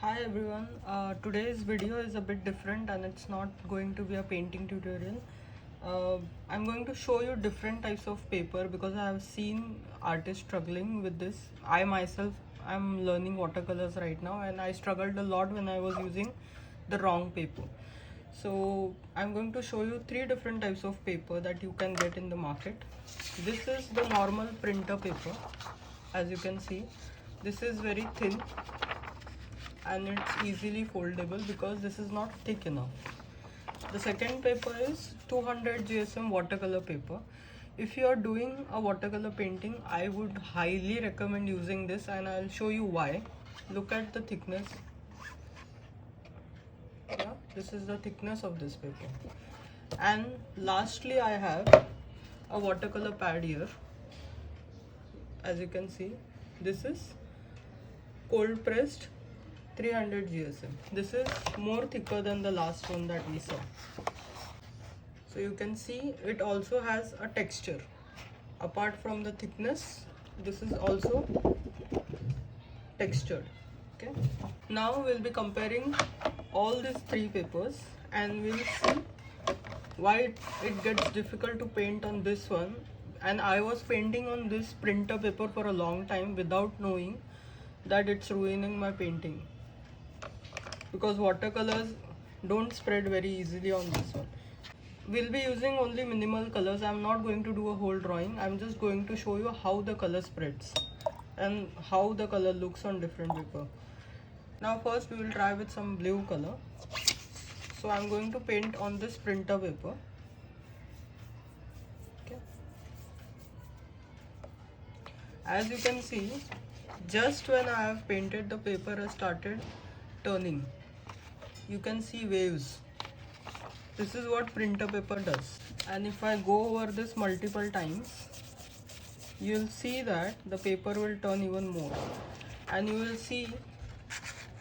Hi everyone, today's video is a bit different and it's not going to be a painting tutorial. I'm going to show you different types of paper because I have seen artists struggling with this. I myself am learning watercolors right now and I struggled a lot when I was using the wrong paper. So I'm going to show you three different types of paper that you can get in the market. This is the normal printer paper. As you can see, this is very thin and it's easily foldable because this is not thick enough. The second paper is 200 GSM watercolor paper. If you are doing a watercolor painting, I would highly recommend using this and I'll show you why. Look at the thickness. Yeah, this is the thickness of this paper. And lastly, I have a watercolor pad here. As you can see, this is cold pressed 300 GSM. This is more thicker than the last one that we saw. So you can see it also has a texture. Apart from the thickness, this is also textured. Okay. Now we'll be comparing all these three papers and we'll see why it gets difficult to paint on this one. And I was painting on this printer paper for a long time without knowing that it's ruining my painting, because watercolors don't spread very easily on this one. We'll be using only minimal colors. I'm not going to do a whole drawing. I'm just going to show you how the color spreads and how the color looks on different paper. Now first we will try with some blue color. So I'm going to paint on this printer paper. Okay. As you can see, just when I have painted, the paper has started turning. You can see waves. This is what printer paper does. And if I go over this multiple times, you'll see that the paper will turn even more and you will see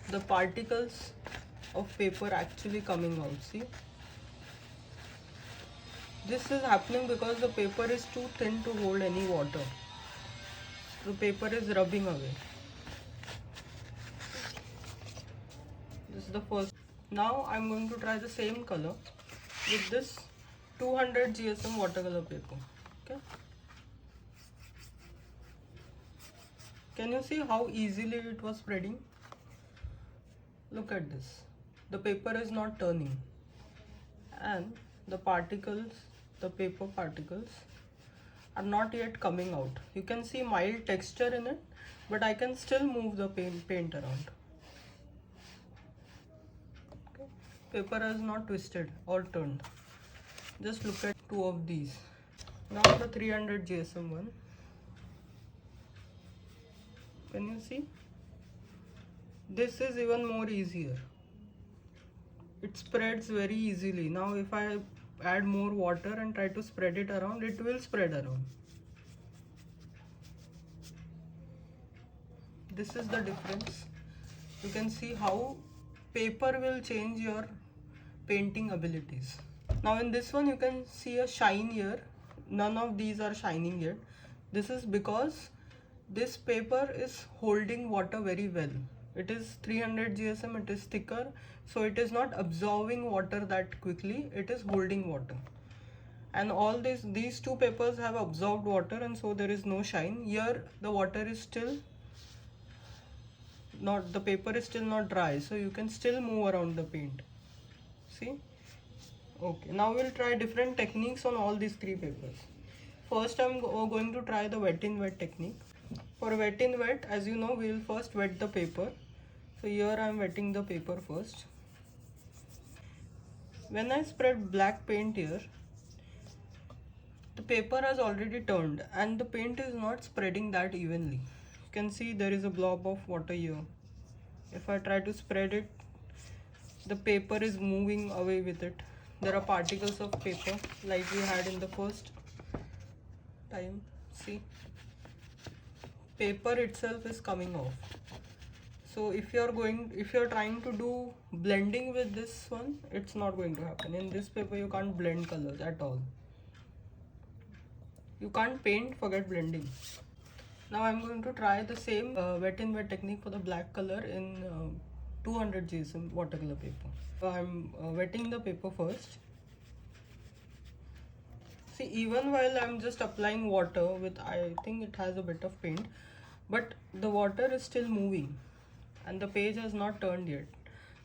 the particles of paper actually coming out. See, this is happening because the paper is too thin to hold any water. The paper is rubbing away. This is the first. Now I'm going to try the same color with this 200 GSM watercolor paper. Okay. Can you see how easily it was spreading? Look at this. The paper is not turning and the particles, the paper particles are not yet coming out. You can see mild texture in it, but I can still move the paint around. Okay. Paper is not twisted or turned. Just look at two of these. Now the 300 GSM one. Can you see? This is even more easier. It spreads very easily. Now if I add more water and try to spread it around, it will spread around. This is the difference. You can see how paper will change your painting abilities. Now in this one you can see a shine here. None of these are shining yet. This is because this paper is holding water very well. It is 300 GSM, it is thicker, so it is not absorbing water that quickly, it is holding water. And all these two papers have absorbed water and so there is no shine. Here the water is still not, the paper is still not dry, so you can still move around the paint. See? Okay, now we'll try different techniques on all these three papers. First I'm going to try the wet in wet technique. For wet in wet, as you know, we will first wet the paper. So here I am wetting the paper first. When I spread black paint here, the paper has already turned and the paint is not spreading that evenly. You can see there is a blob of water here. If I try to spread it, the paper is moving away with it. There are particles of paper like we had in the first time. See, paper itself is coming off. So if you're trying to do blending with this one, it's not going to happen. In this paper you can't blend colors at all. You can't paint, forget blending. Now I'm going to try the same wet in wet technique for the black color in 200 GSM watercolor paper. I'm wetting the paper first. See, even while I'm just applying water with, I think it has a bit of paint, but the water is still moving and the page has not turned yet.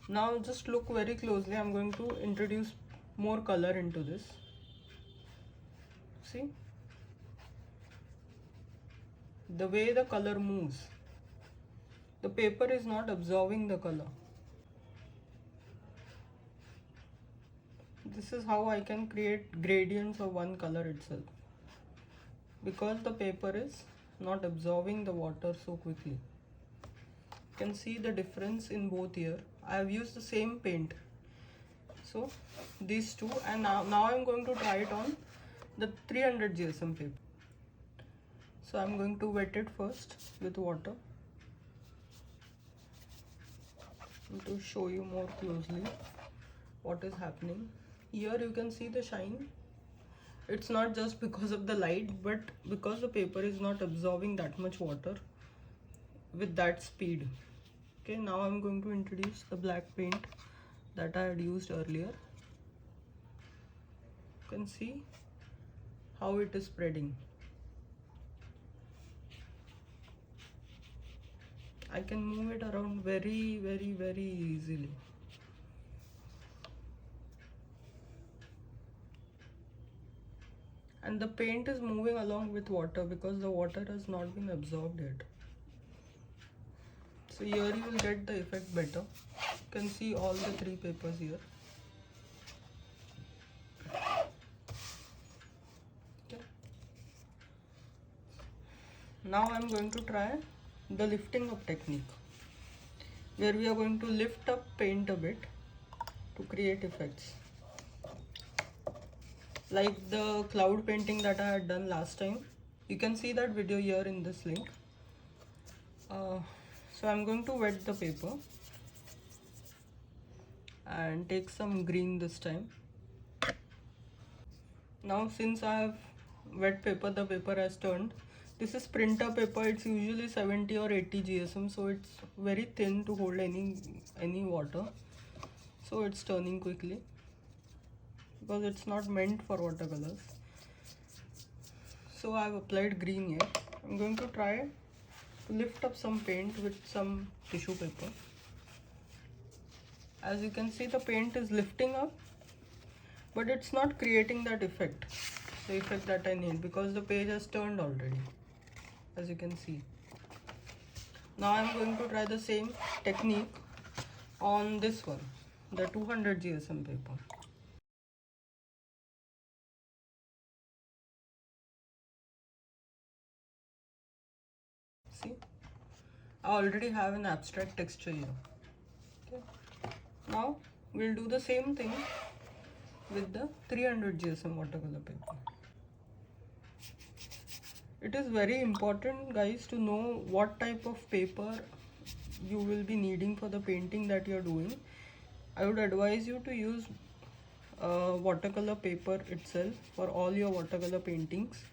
Now just look very closely. I'm going to introduce more color into this. See the way the color moves. The paper is not absorbing the color. This is how I can create gradients of one color itself, because the paper is not absorbing the water so quickly. You can see the difference in both here. I have used the same paint, so these two, and now I'm going to try it on the 300 GSM paper. So I'm going to wet it first with water to show you more closely what is happening. Here you can see the shine. It's not just because of the light, but because the paper is not absorbing that much water with that speed. Okay, now I'm going to introduce the black paint that I had used earlier. You can see how it is spreading. I can move it around very, very, very easily. And the paint is moving along with water because the water has not been absorbed yet. So here you will get the effect better. You can see all the three papers here. Okay. Now I am going to try the lifting up technique, where we are going to lift up paint a bit to create effects. Like the cloud painting that I had done last time. You can see that video here in this link. So I'm going to wet the paper and take some green this time. Now since I have wet paper, the paper has turned. This is printer paper. It's usually 70 or 80 GSM, so it's very thin to hold any water. So it's turning quickly because it's not meant for watercolors. So I've applied green here. I'm going to try to lift up some paint with some tissue paper. As you can see, the paint is lifting up, but it's not creating that effect, the effect that I need, because the page has turned already, as you can see. Now I'm going to try the same technique on this one, the 200 GSM paper. See, I already have an abstract texture here. Okay. Now we'll do the same thing with the 300 GSM watercolor paper. It is very important, guys, to know what type of paper you will be needing for the painting that you're doing. I would advise you to use watercolor paper itself for all your watercolor paintings,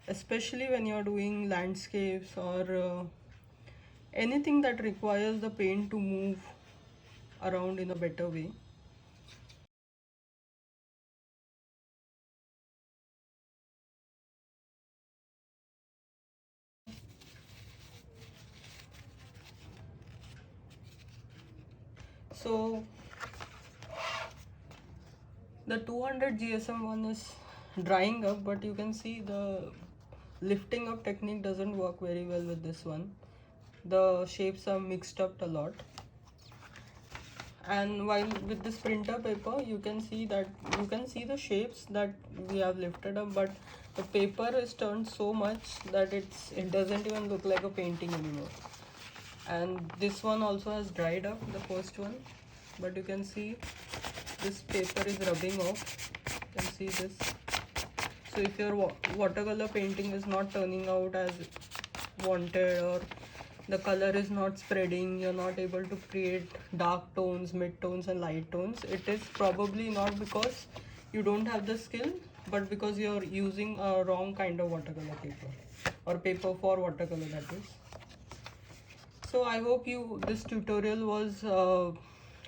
especially when you're doing landscapes or anything that requires the paint to move around in a better way. So the 200 GSM one is drying up, but you can see the lifting up technique doesn't work very well with this one. The shapes are mixed up a lot, and while with this printer paper you can see the shapes that we have lifted up, but the paper is turned so much that it doesn't even look like a painting anymore. And this one also has dried up, the first one, but you can see this paper is rubbing off. You can see this. So if your watercolor painting is not turning out as wanted, or the color is not spreading, you're not able to create dark tones, mid tones and light tones, it is probably not because you don't have the skill, but because you're using a wrong kind of watercolor paper, or paper for watercolor, that is. So I hope you this tutorial was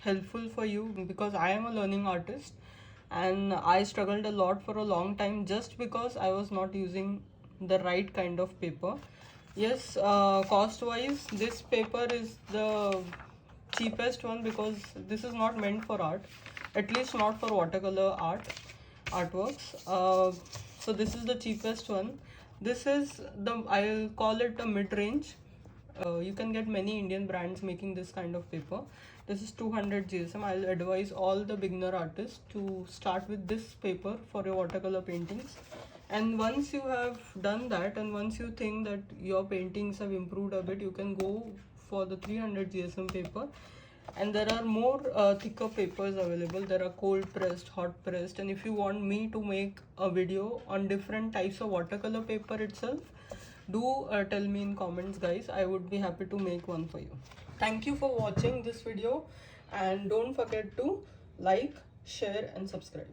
helpful for you, because I am a learning artist and I struggled a lot for a long time just because I was not using the right kind of paper. Yes, cost wise this paper is the cheapest one, because this is not meant for art, at least not for watercolor artworks. So this is the cheapest one. This is the, I'll call it a mid-range. You can get many Indian brands making this kind of paper. This is 200 GSM. I'll advise all the beginner artists to start with this paper for your watercolor paintings. And once you have done that, and once you think that your paintings have improved a bit, you can go for the 300 GSM paper. And there are more thicker papers available. There are cold pressed, hot pressed, and if you want me to make a video on different types of watercolor paper itself, do tell me in comments, guys. I would be happy to make one for you. Thank you for watching this video, and don't forget to like, share and subscribe.